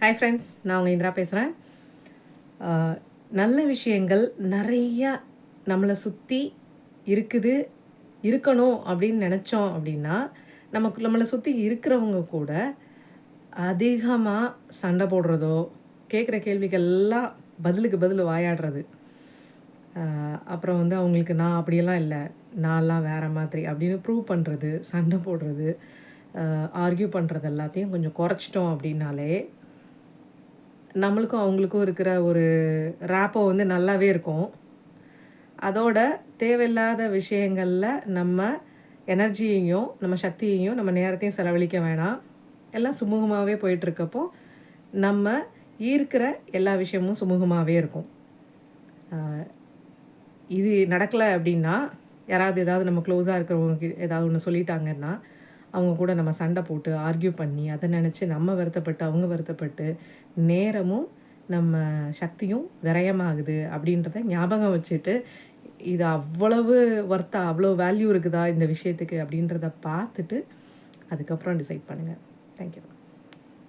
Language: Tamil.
ஹாய் ஃப்ரெண்ட்ஸ், நான் உங்கள் இந்திரா பேசுகிறேன். நல்ல விஷயங்கள் நிறையா நம்மளை சுற்றி இருக்கணும் அப்படின்னு நினச்சோம் அப்படின்னா, நம்மளை சுற்றி இருக்கிறவங்க கூட அதிகமாக சண்டை போடுறதோ, கேட்குற கேள்விக்கெல்லாம் பதிலுக்கு பதில் வாயாடுறது, அப்புறம் அவங்களுக்கு நான் அப்படியெல்லாம் இல்லை, நான்லாம் வேறு மாதிரி அப்படின்னு ப்ரூவ் பண்ணுறது, சண்டை போடுறது, ஆர்கியூ பண்ணுறது எல்லாத்தையும் கொஞ்சம் குறைச்சிட்டோம் அப்படின்னாலே நம்மளுக்கும் அவங்களுக்கும் இருக்கிற ஒரு ரேப்போ நல்லாவே இருக்கும். அதோட தேவையில்லாத விஷயங்களில் நம்ம எனர்ஜியையும் நம்ம சக்தியையும் நம்ம நேரத்தையும் செலவழிக்க வேணாம். எல்லாம் சுமூகமாகவே போயிட்டுருக்கப்போ நம்ம ஈர்க்கிற எல்லா விஷயமும் சுமூகமாகவே இருக்கும். இது நடக்கலை அப்படின்னா, யாராவது ஏதாவது நம்ம க்ளோஸாக இருக்கிறவங்க ஏதாவது ஒன்று சொல்லிட்டாங்கன்னா, அவங்க கூட நம்ம சண்டை போட்டு ஆர்கியூ பண்ணி அதை நினச்சி நம்ம வருத்தப்பட்டு அவங்க வருத்தப்பட்டு நேரமும் நம்ம சக்தியும் விரயமாகுது அப்படின்றத ஞாபகம் வச்சுட்டு, இது அவ்வளவு ஒர்த்தா, அவ்வளோ வேல்யூ இருக்குதா இந்த விஷயத்துக்கு அப்படின்றத பார்த்துட்டு அதுக்கப்புறம் டிசைட் பண்ணுங்கள். தேங்க்யூ.